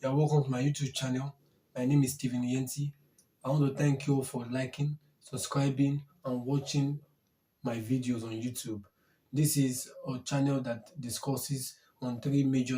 You're welcome to my YouTube channel. My name is Stephen Yenti. I want to thank you all for liking, subscribing, and watching my videos on YouTube. This is a channel that discusses on three major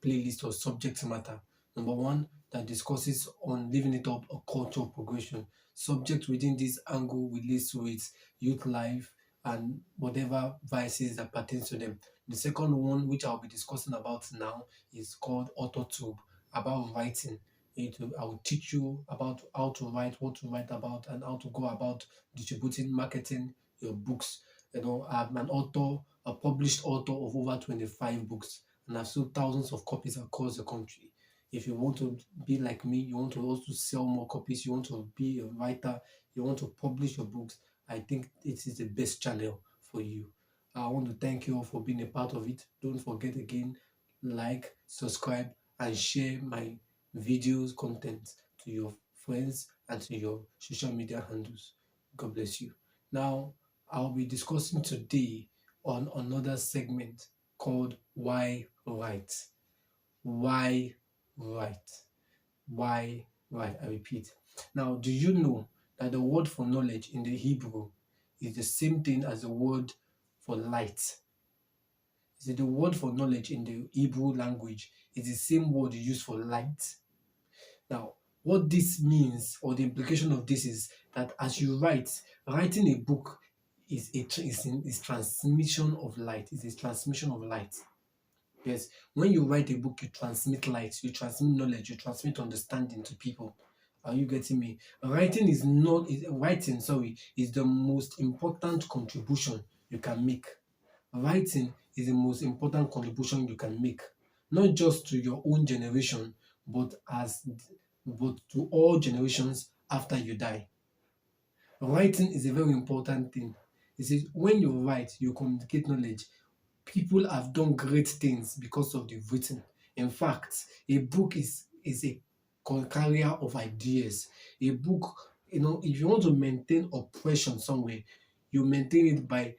playlists or subject matter. Number one, that discusses on living it up, a culture of progression. Subject within this angle relates to its youth life and whatever vices that pertains to them. The second one, which I'll be discussing about now, is called AutoTube, about writing. I will teach you about how to write, what to write about, and how to go about distributing, marketing your books. I'm an author, a published author of over 25 books, and I've sold thousands of copies across the country. If you want to be like me, you want to also sell more copies, you want to be a writer, you want to publish your books, I think it is the best channel for you. I want to thank you all for being a part of it. Don't forget again, like, subscribe, and share my videos content to your friends and to your social media handles. God bless you. Now, I'll be discussing today on another segment called Why Write? Why write? Why write? I repeat. Now, do you know that the word for knowledge in the Hebrew is the same thing as the word for light? The word for knowledge in the Hebrew language is the same word used for light. Now, what this means, or the implication of this, is that as you writing a book is transmission of light. It's a transmission of light. Yes, when you write a book, you transmit light, you transmit knowledge, you transmit understanding to people. Are you getting me? Writing is the most important contribution you can make. Writing is the most important contribution you can make, not just to your own generation, but to all generations after you die. Writing is a very important thing. It says when you write, you communicate knowledge. People have done great things because of the written. In fact, a book is a carrier of ideas. A book, if you want to maintain oppression somewhere, you maintain it by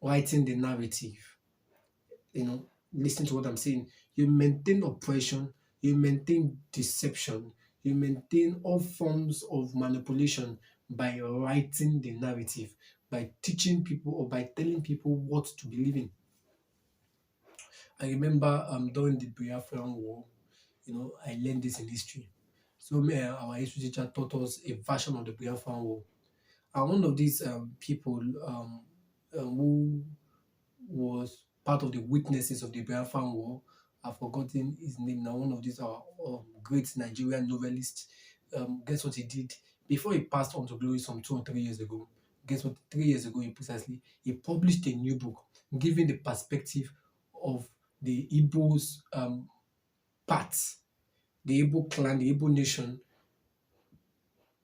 writing the narrative. Listen to what I'm saying. You maintain oppression, you maintain deception, you maintain all forms of manipulation by writing the narrative, by teaching people or by telling people what to believe in. I remember during the Biafran War, I learned this in history. So our history teacher taught us a version of the Biafran War. And one of these people who was part of the witnesses of the Biafran War, I've forgotten his name now, one of these great Nigerian novelists. Guess what he did? Before he passed on to glory some 2 or 3 years ago, guess what? 3 years ago, precisely, he published a new book giving the perspective of the Igbos parts, the Igbo clan, the Igbo nation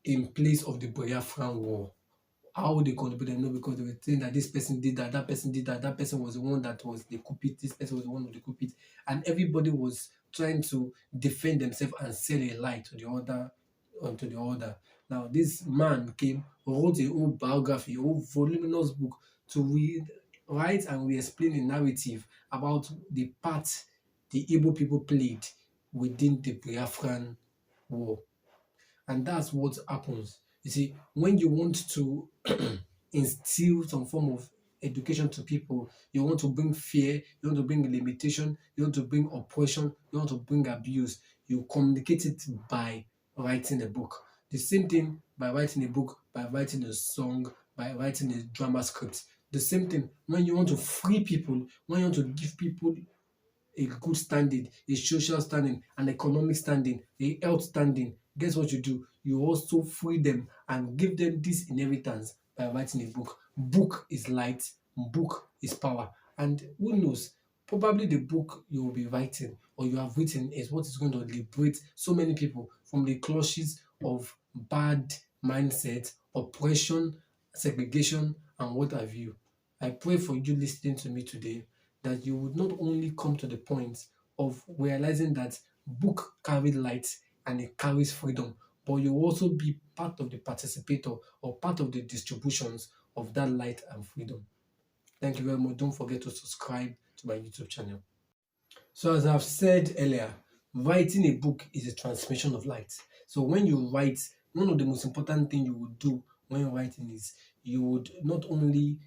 in place of the Biafran War. How they contributed, because they were saying that this person did that person did that person was the one that was the culprit, this person was the one of the culprit, and everybody was trying to defend themselves and sell a lie to the other. Now, this man wrote a whole biography, a whole voluminous book to write and re-explain the narrative about the part the Igbo people played within the Biafran War. And that's what happens. You see, when you want to instill some form of education to people, you want to bring fear, you want to bring limitation, you want to bring oppression, you want to bring abuse, you communicate it by writing a book. The same thing by writing a book, by writing a song, by writing a drama script. The same thing when you want to free people, when you want to give people a good standing, a social standing, an economic standing, a health standing. Guess what you do? You also free them and give them this inheritance by writing a book. Book is light, book is power. And who knows, probably the book you will be writing or you have written is what is going to liberate so many people from the clutches of bad mindset, oppression, segregation, and what have you. I pray for you listening to me today that you would not only come to the point of realizing that book carries light and it carries freedom, but you also be part of the participator or part of the distributions of that light and freedom. Thank you very much. Don't forget to subscribe to my YouTube channel. So as I've said earlier, Writing a book is a transmission of light. So when you write, one of the most important thing you would do when writing is you would not only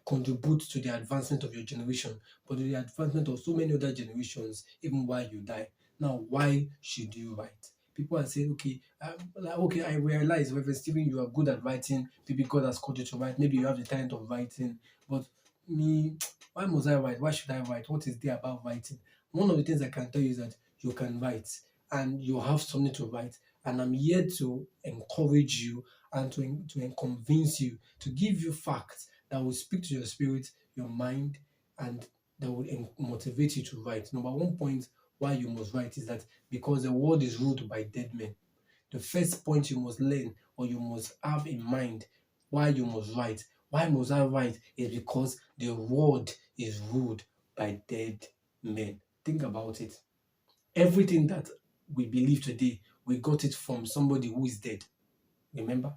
contribute to the advancement of your generation, but to the advancement of so many other generations, even while you die. Now, why should you write? People are saying, okay, okay, I realize, Reverend Stephen, you are good at writing. Maybe God has called you to write. Maybe you have the talent of writing. But me, why must I write? Why should I write? What is there about writing? One of the things I can tell you is that you can write and you have something to write. And I'm here to encourage you and to convince you, to give you facts that will speak to your spirit, your mind, and that will motivate you to write. Number one point why you must write is that because the world is ruled by dead men. The first point you must learn or you must have in mind why you must write. Why must I write? Is because the world is ruled by dead men. Think about it. Everything that we believe today, we got it from somebody who is dead. Remember?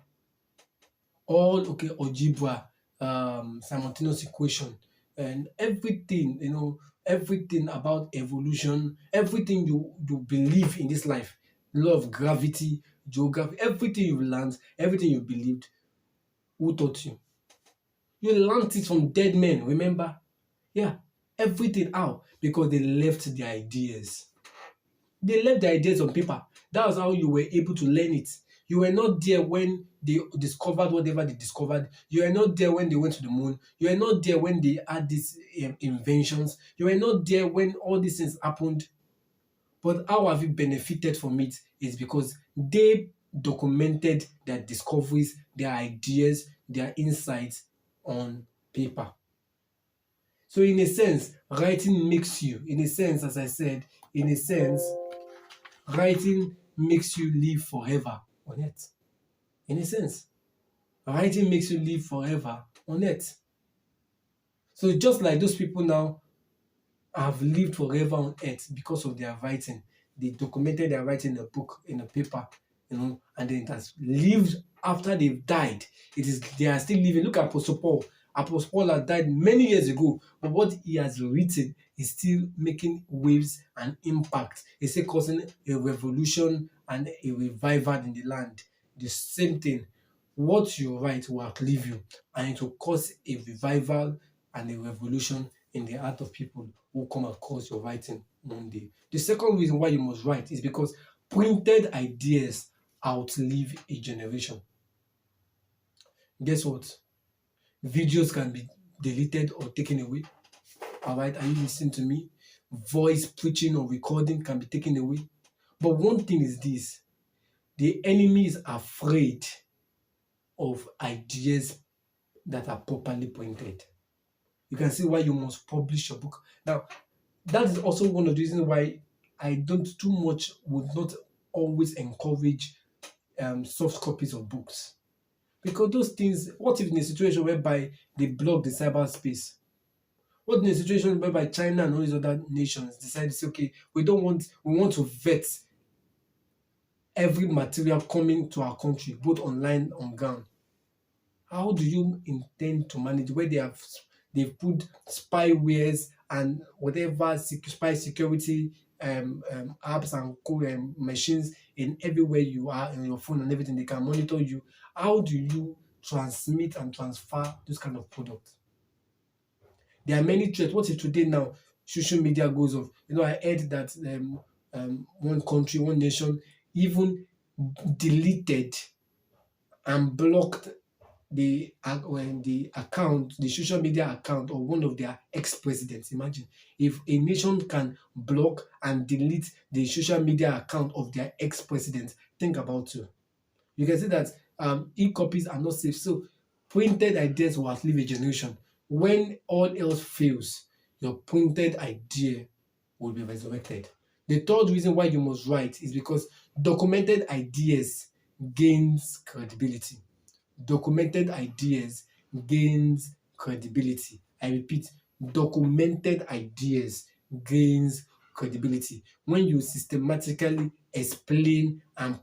All okay, algebra, simultaneous equation, and everything, everything about evolution, everything you believe in this life, law of gravity, geography, everything you learned, everything you believed, who taught you? You learned it from dead men, remember? Yeah, everything. How? Because they left their ideas. They left the ideas on paper. That was how you were able to learn it. You were not there when they discovered whatever they discovered. You were not there when they went to the moon. You were not there when they had these inventions. You were not there when all these things happened. But how have you benefited from it is because they documented their discoveries, their ideas, their insights on paper. So in a sense, writing makes you, in a sense, as I said, in a sense, writing makes you live forever on earth. In a sense, writing makes you live forever on earth. So just like those people now have lived forever on earth because of their writing, they documented their writing in a book, in a paper, and then it has lived after they've died. They are still living. Look at Apostle Paul. Apostle Paul had died many years ago, but what he has written is still making waves and impact. It's still causing a revolution and a revival in the land. The same thing. What you write will outlive you, and it will cause a revival and a revolution in the heart of people who come across your writing one day. The second reason why you must write is because printed ideas outlive a generation. Guess what? Videos can be deleted or taken away. All right, are you listening to me? Voice preaching or recording can be taken away. But one thing is this: the enemy is afraid of ideas that are properly printed. You can see why you must publish your book. Now, that is also one of the reasons why I would not always encourage soft copies of books. Because those things, what if in a situation whereby they block the cyberspace? What in a situation whereby China and all these other nations decide to say, okay, we want to vet every material coming to our country, both online and on ground. How do you intend to manage where they've put spywares and whatever spy security apps and machines in everywhere you are in your phone and everything? They can monitor you. How do you transmit and transfer those kind of products? There are many threats. What if today now social media goes off? I heard that one country, one nation even deleted and blocked the social media account of one of their ex-presidents. Imagine if a nation can block and delete the social media account of their ex-president. Think about it. You can see that e-copies are not safe. So printed ideas will outlive a generation. When all else fails, your printed idea will be resurrected. The third reason why you must write is because documented ideas gains credibility. Documented ideas gains credibility. I repeat, documented ideas gains credibility. When you systematically explain and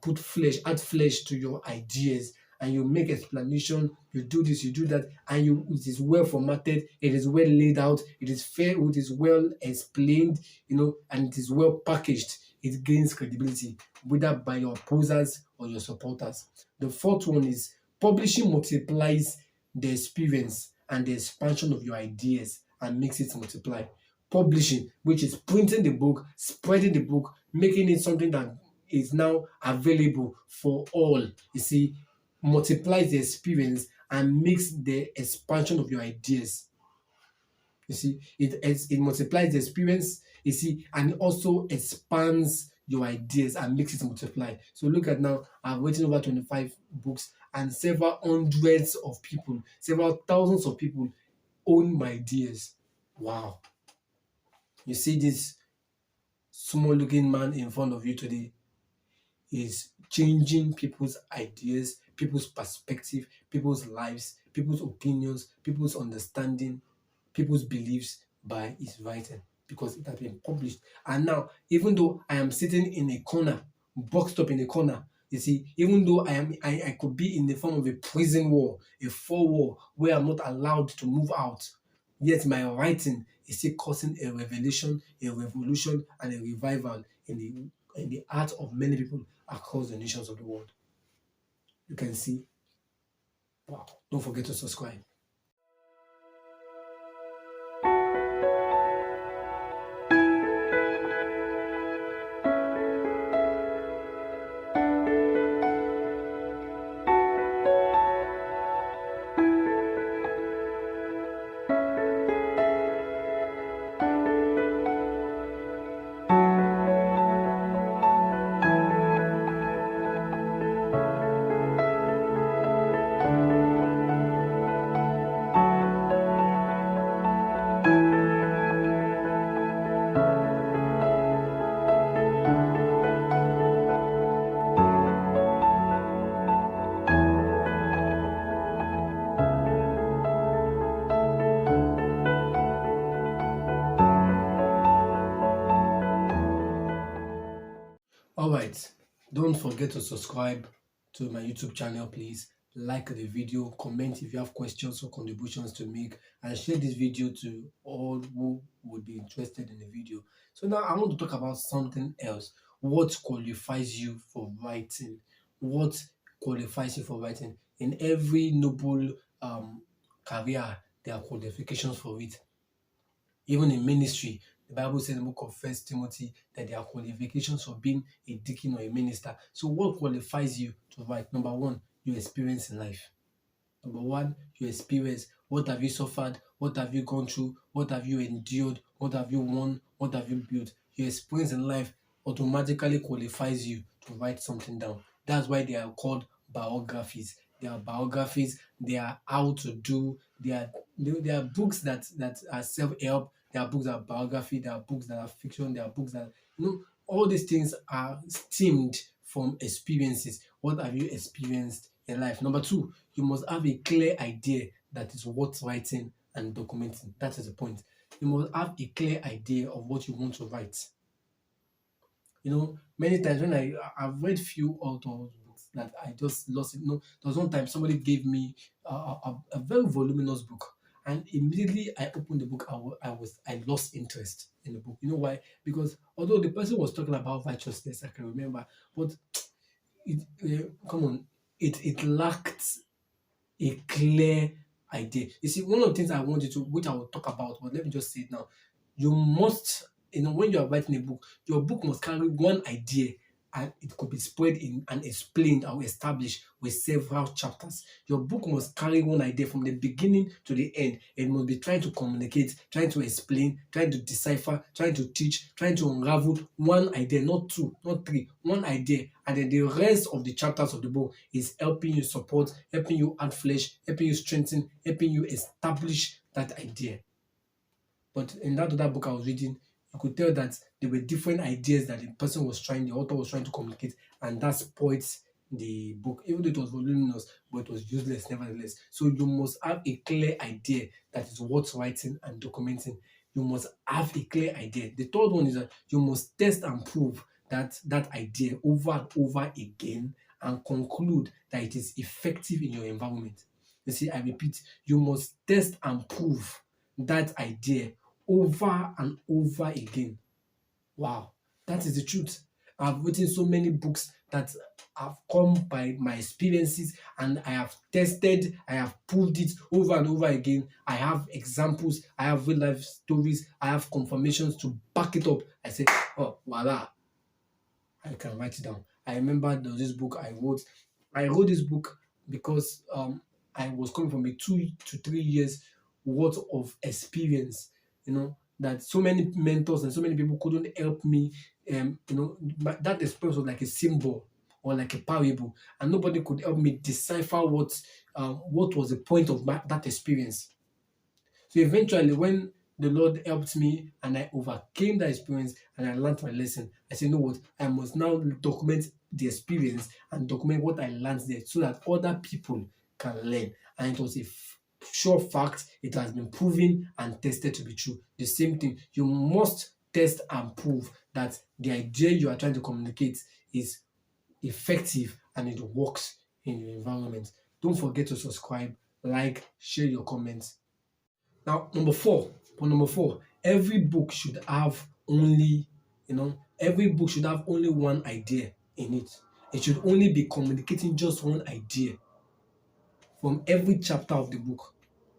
add flesh to your ideas, and you make explanation, you do this, you do that, and it is well formatted, it is well laid out, it is fair, it is well explained, and it is well packaged. it gains credibility, whether by your opposers or your supporters. The fourth one is publishing multiplies the experience and the expansion of your ideas and makes it multiply. Publishing, which is printing the book, spreading the book, making it something that is now available for all, you see, multiplies the experience and makes the expansion of your ideas. You see, it multiplies the experience, you see, and it also expands your ideas and makes it multiply. So look at now, I've written over 25 books and several hundreds of people, several thousands of people own my ideas. Wow. You see this small looking man in front of you today is changing people's ideas, people's perspective, people's lives, people's opinions, people's understanding, people's beliefs by his writing because it has been published. And now, even though I am sitting in a corner, boxed up in a corner, you see, even though I could be in the form of a prison wall, a four wall where I'm not allowed to move out, yet my writing is still causing a revelation, a revolution, and a revival in the heart of many people across the nations of the world. You can see. Wow. Don't forget to subscribe. All right, don't forget to subscribe to my YouTube channel, please. Like the video, comment if you have questions or contributions to make, and share this video to all who would be interested in the video. So now I want to talk about something else. What qualifies you for writing? What qualifies you for writing? In every noble career, there are qualifications for it. Even in ministry, the Bible says in the book of First Timothy that there are qualifications for being a deacon or a minister. So what qualifies you to write? Number one, your experience in life. Number one, your experience. What have you suffered? What have you gone through? What have you endured? What have you won? What have you built? Your experience in life automatically qualifies you to write something down. That's why they are called biographies. They are biographies. They are how to do. They are books that are self-help. There are books that are biography. There are books that are fiction. There are books that all these things are stemmed from experiences. What have you experienced in life? Number two, you must have a clear idea that is worth writing and documenting. That is the point. You must have a clear idea of what you want to write. Many times when I've read few authors books that I just lost it. There was one time somebody gave me a very voluminous book, and immediately I opened the book, I lost interest in the book. You know why? Because although the person was talking about righteousness, I can remember, but it lacked a clear idea. You see, one of the things I want you to, which I will talk about, but let me just say it now. You must, when you are writing a book, your book must carry one idea and it could be spread in and explained or established with several chapters. Your book must carry one idea from the beginning to the end. It must be trying to communicate, trying to explain, trying to decipher, trying to teach, trying to unravel one idea, not two, not three, one idea. And then the rest of the chapters of the book is helping you support, helping you add flesh, helping you strengthen, helping you establish that idea. But in that other book I was reading, you could tell that there were different ideas that the author was trying to communicate, and that spoils the book. Even though it was voluminous, but it was useless nevertheless. So you must have a clear idea that is worth writing and documenting. You must have a clear idea. The third one is that you must test and prove that idea over and over again and conclude that it is effective in your environment. You see, I repeat, you must test and prove that idea over and over again. Wow, that is the truth. I've written so many books that have come by my experiences, and I have tested, I have proved it over and over again. I have examples, I have real life stories, I have confirmations to back it up. I say, oh, voila, I can write it down. I remember there was this book I wrote. I wrote this book because I was coming from a 2 to 3 years worth of experience. That so many mentors and so many people couldn't help me. That experience was like a symbol or like a parable, and nobody could help me decipher what was the point of that experience. So eventually, when the Lord helped me and I overcame that experience and I learned my lesson, I said, you know what, I must now document the experience and document what I learned there so that other people can learn. And it was a sure fact, it has been proven and tested to be true. The same thing, you must test and prove that the idea you are trying to communicate is effective and it works in your environment. Don't forget to subscribe, like, share your comments. Now, number four, every book should have only one idea in it. It should only be communicating just one idea from every chapter of the book.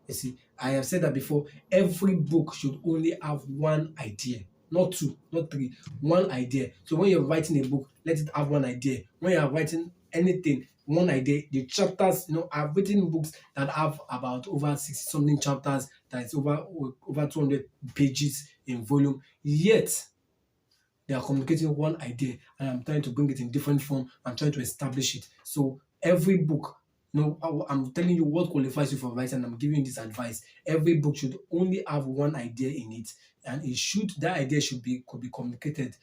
You see, I have said that before. Every book should only have one idea, not two, not three, one idea. So when you're writing a book, let it have one idea. When you're writing anything, one idea. The chapters, I've written books that have about over 60 something chapters, that is over 200 pages in volume. Yet they are communicating one idea, and I'm trying to bring it in different form. I'm trying to establish it. So every book, I'm telling you what qualifies you for writing, and I'm giving you this advice. Every book should only have one idea in it, and that idea could be communicated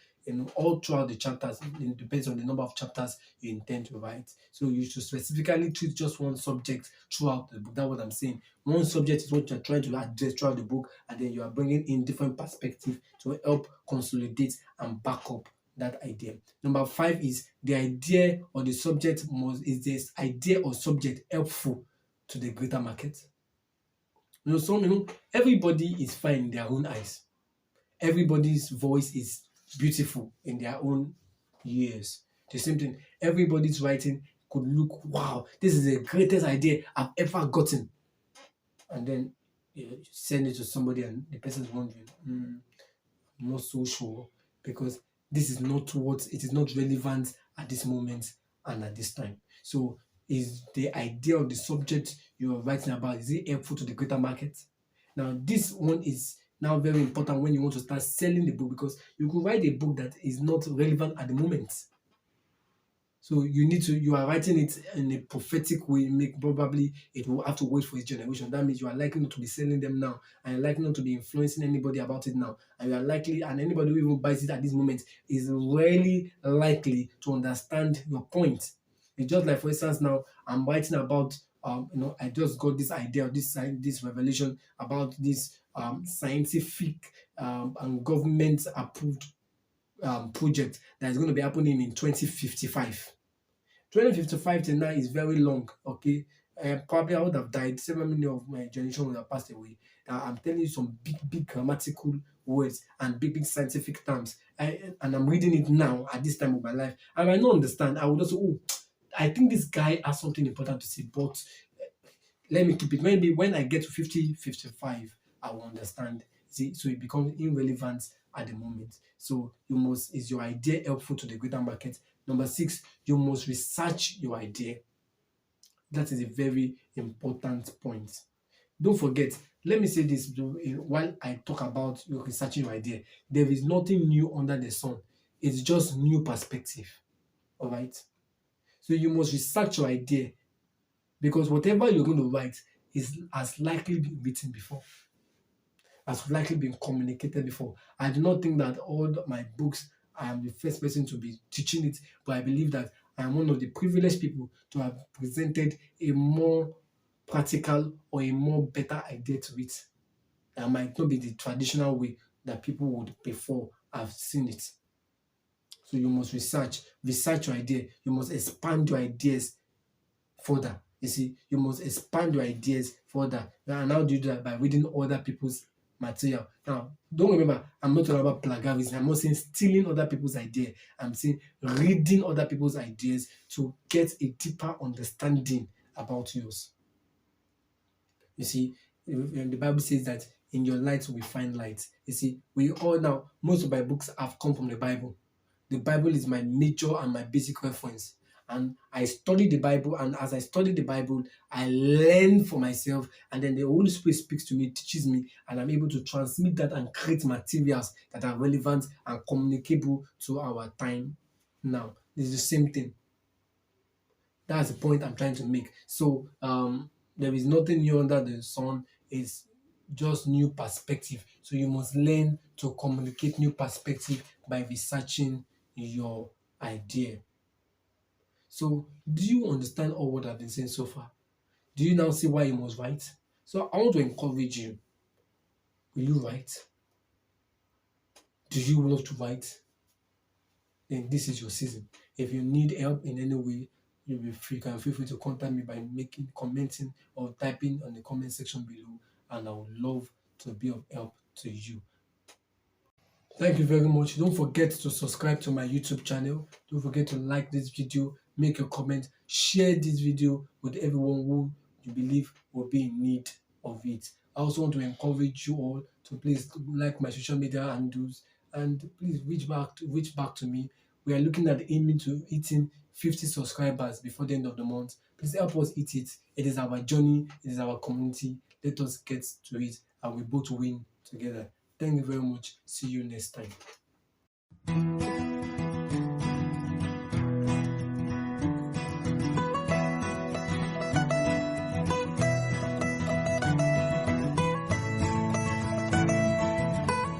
all throughout the chapters. It depends on the number of chapters you intend to write. So you should specifically treat just one subject throughout the book. That's what I'm saying. One subject is what you're trying to address throughout the book, and then you are bringing in different perspectives to help consolidate and back up that idea. Number 5 is the idea or the subject is this idea or subject helpful to the greater market? Everybody is fine in their own eyes. Everybody's voice is beautiful in their own ears. The same thing, everybody's writing could look, wow, this is the greatest idea I've ever gotten. And then you send it to somebody and the person's wondering, I'm not so sure, because it is not relevant at this moment and at this time. So is the idea of the subject you are writing about, is it helpful to the greater market? Now this one is now very important when you want to start selling the book, because you could write a book that is not relevant at the moment. So you are writing it in a prophetic way, probably it will have to wait for its generation. That means you are likely not to be selling them now, and you're likely not to be influencing anybody about it now. And anybody who even buys it at this moment is really likely to understand your point. It's just like, for instance, now I'm writing about, I just got this idea, this revelation about this scientific and government approved project that is going to be happening in 2055. 2055 till now is very long, okay? Probably I would have died. Several many of my generation would have passed away. I'm telling you some big grammatical words and big scientific terms. And I'm reading it now at this time of my life. I might not understand. I would also, I think this guy has something important to say, but let me keep it. Maybe when I get to 50, 55, I will understand. See, so it becomes irrelevant at the moment. So is your idea helpful to the greater market? Number 6, you must research your idea. That is a very important point. Don't forget, let me say this while I talk about you researching your idea. There is nothing new under the sun. It's just new perspective. All right. So you must research your idea, because whatever you're going to write has likely been written before, has likely been communicated before. I do not think that all my books, I am the first person to be teaching it, but I believe that I am one of the privileged people to have presented a more practical or a more better idea to it. That might not be the traditional way that people would before have seen it. So you must research your idea. You must expand your ideas further. You see, you must expand your ideas further. And how do you do that? By reading other people's material. Now, don't remember, I'm not talking about plagiarism. I'm not saying stealing other people's idea. I'm saying reading other people's ideas to get a deeper understanding about yours. You see, the Bible says that in your light we find light. You see, we all now, most of my books have come from the Bible. The Bible is my major and my basic reference. And I study the Bible, and as I study the Bible, I learn for myself, and then the Holy Spirit speaks to me, teaches me, and I'm able to transmit that and create materials that are relevant and communicable to our time now. It's the same thing. That's the point I'm trying to make. So there is nothing new under the sun. It's just new perspective. So you must learn to communicate new perspective by researching your idea. So do you understand all what I've been saying so far? Do you now see why you must write? So I want to encourage you. Will you write? Do you love to write? Then this is your season. If you need help in any way, you can feel free to contact me by commenting or typing on the comment section below, and I would love to be of help to you. Thank you very much. Don't forget to subscribe to my YouTube channel. Don't forget to like this video, make a comment, share this video with everyone who you believe will be in need of it. I also want to encourage you all to please like my social media handles, and please reach back to me. We are looking at aiming to hitting 50 subscribers before the end of the month. Please help us hit it. It is our journey, it is our community. Let us get to it, and we both win together. Thank you very much. See you next time.